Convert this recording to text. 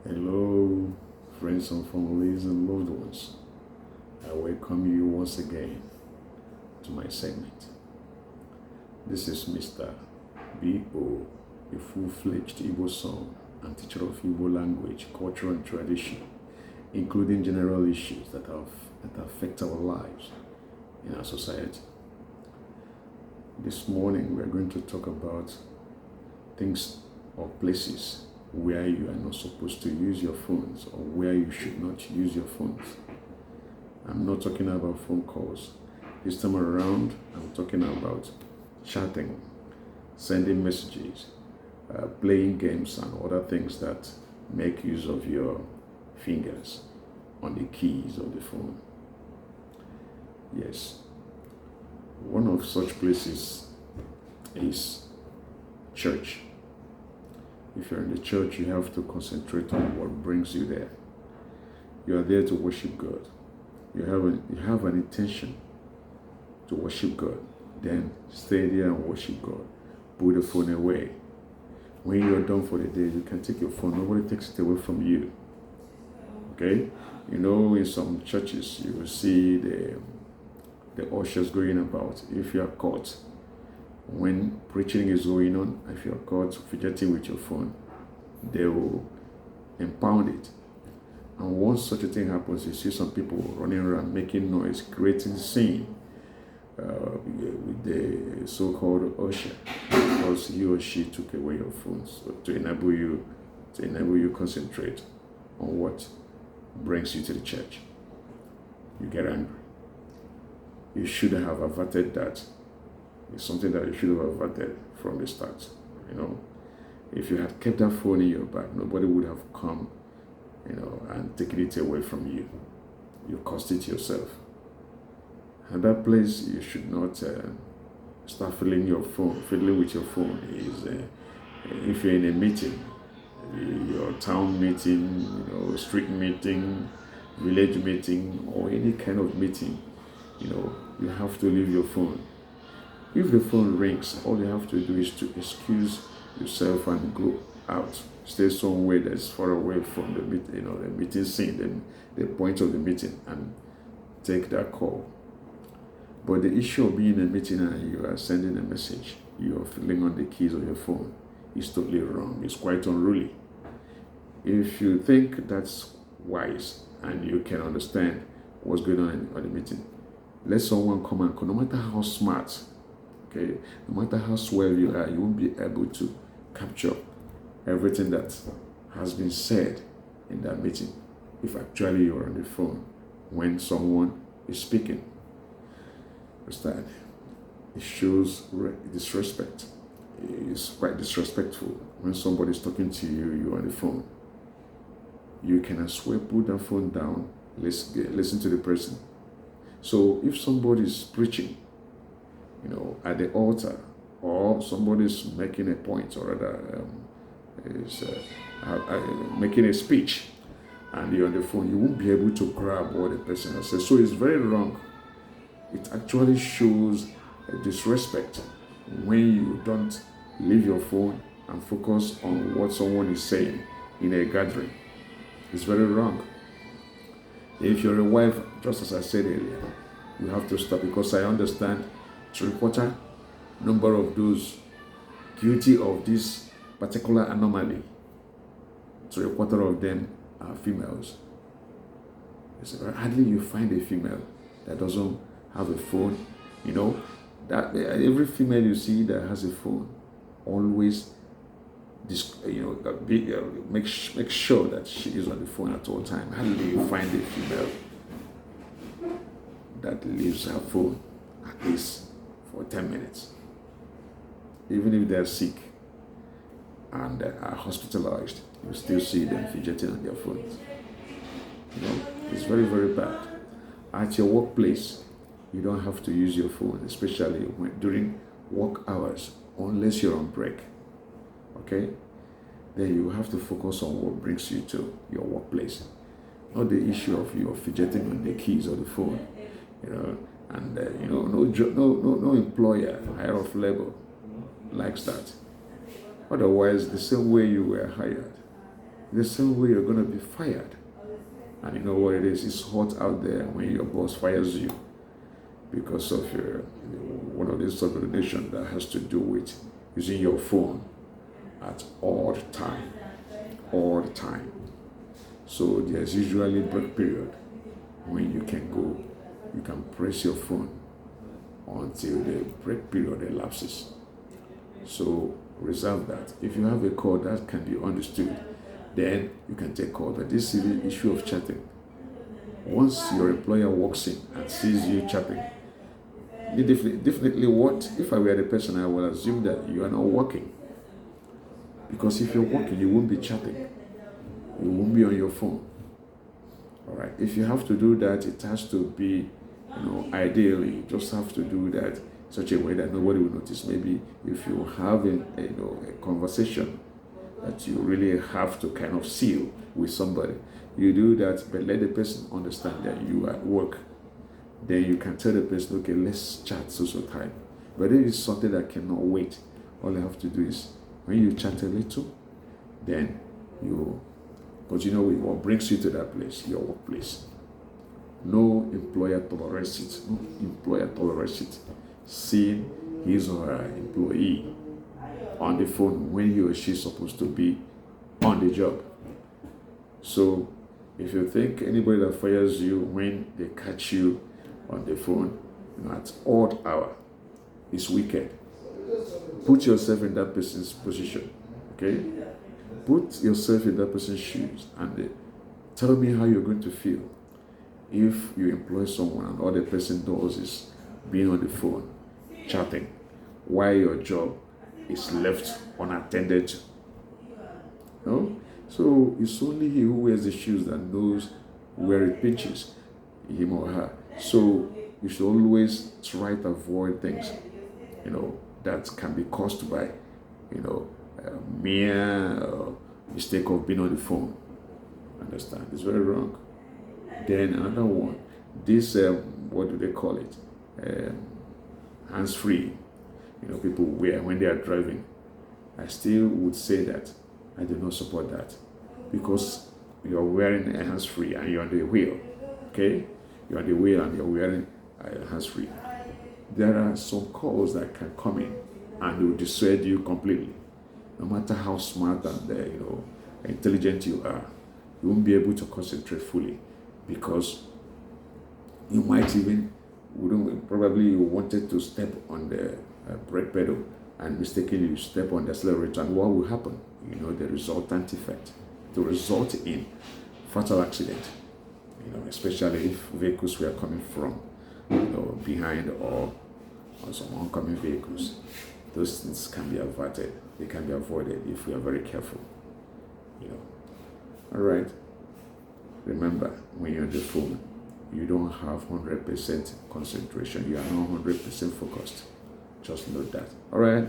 Hello, friends and families and loved ones. I welcome you once again to my segment. This is Mr. B.O., a full-fledged Igbo son and teacher of Igbo language, culture, and tradition, including general issues that affect our lives in our society. This morning, we're going to talk about things or places where you are not supposed to use your phones or where you should not use your phones. I'm not talking about phone calls. This time around, I'm talking about chatting, sending messages, playing games and other things that make use of your fingers on the keys of the phone. Yes, one of such places is church. If you're in the church, you have to concentrate on what brings you there. You are there to worship God. You have an intention to worship God. Then stay there and worship God. Put the phone away. When you're done for the day, you can take your phone. Nobody takes it away from you. Okay? You know, in some churches, you will see the ushers going about. If you are caught when preaching is going on, if you're caught fidgeting with your phone, they will impound it. And once such a thing happens, you see some people running around making noise, creating scene with the so-called usher, because he or she took away your phones, so to enable you concentrate on what brings you to the church. You get angry. You should have averted that. It's something that you should have averted from the start. You know, if you had kept that phone in your bag, nobody would have come, and taken it away from you. You caused it yourself. And that place, you should not start fiddling with your phone. If you're in a meeting, your town meeting, street meeting, village meeting, or any kind of meeting, you have to leave your phone. If the phone rings, all you have to do is to excuse yourself and go out. Stay somewhere that's far away from the meeting scene, the point of the meeting, and take that call. But the issue of being in a meeting and you are sending a message, you are fiddling on the keys of your phone, is totally wrong. It's quite unruly. If you think that's wise and you can understand what's going on in the meeting, let someone come and call, no matter how smart. Okay, no matter how swell you are, you won't be able to capture everything that has been said in that meeting if actually you're on the phone when someone is speaking. Understand? It shows disrespect. It's quite disrespectful when somebody is talking to you, you're on the phone. You can as well put that phone down, listen to the person. So if somebody is preaching, at the altar, or somebody's making a point, or rather is making a speech, and you're on the phone, you won't be able to grab what the person has said. So it's very wrong. It actually shows disrespect when you don't leave your phone and focus on what someone is saying in a gathering. It's very wrong. If you're a wife, just as I said earlier, you have to stop, because I understand 3/4 number of those guilty of this particular anomaly, 3/4 of them are females. Hardly you find a female that doesn't have a phone. That every female you see that has a phone always make sure that she is on the phone at all time. Hardly you find a female that leaves her phone at least for 10 minutes. Even if they're sick and are hospitalized, you still see them fidgeting on their phones. It's very, very bad. At your workplace, you don't have to use your phone, especially during work hours, unless you're on break. Okay? Then you have to focus on what brings you to your workplace, not the issue of you fidgeting on the keys of the phone. And no employer, higher of labor, likes that. Otherwise, the same way you were hired, the same way you're going to be fired. And you know what it is? It's hot out there when your boss fires you because of one of these subordination that has to do with using your phone at all the time. All the time. So there's usually a break period when you can go. You can press your phone until the break period elapses. So reserve that. If you have a call that can be understood, then you can take call. But this is the issue of chatting. Once your employer walks in and sees you chatting, definitely what if I were the person, I would assume that you are not working. Because if you're working, you won't be chatting. You won't be on your phone. All right. If you have to do that, it has to be, ideally, you just have to do that in such a way that nobody will notice. Maybe if you have a conversation that you really have to kind of seal with somebody, you do that, but let the person understand that you are at work. Then you can tell the person, okay, let's chat social time. But if it's something that cannot wait, all you have to do is when you chat a little, then but what brings you to that place, your workplace. No employer tolerates it. No employer tolerates it. Seeing his or her employee on the phone when he or she is supposed to be on the job. So if you think anybody that fires you when they catch you on the phone at odd hour is wicked, put yourself in that person's position. Okay? Put yourself in that person's shoes and tell me how you're going to feel if you employ someone and all the person does is being on the phone, chatting, while your job is left unattended. No? So it's only he who wears the shoes that knows where it pinches, him or her. So you should always try to avoid things, that can be caused by, mere mistake of being on the phone. Understand? It's very wrong. Then another one, this, what do they call it? Hands-free. People wear when they are driving. I still would say that I do not support that because you're wearing a hands-free and you're on the wheel. Okay? You're on the wheel and you're wearing a hands-free. There are some calls that can come in and they will dissuade you completely. No matter how smart and intelligent you are, you won't be able to concentrate fully because you might probably you wanted to step on the brake pedal and mistakenly you step on the accelerator, and what will happen? The resultant effect to result in fatal accident. Especially if vehicles were coming from behind or some oncoming vehicles. Those things can be averted. They can be avoided if we are very careful. All right. Remember, when you're on the phone, you don't have 100% concentration. You are not 100% focused. Just note that. All right.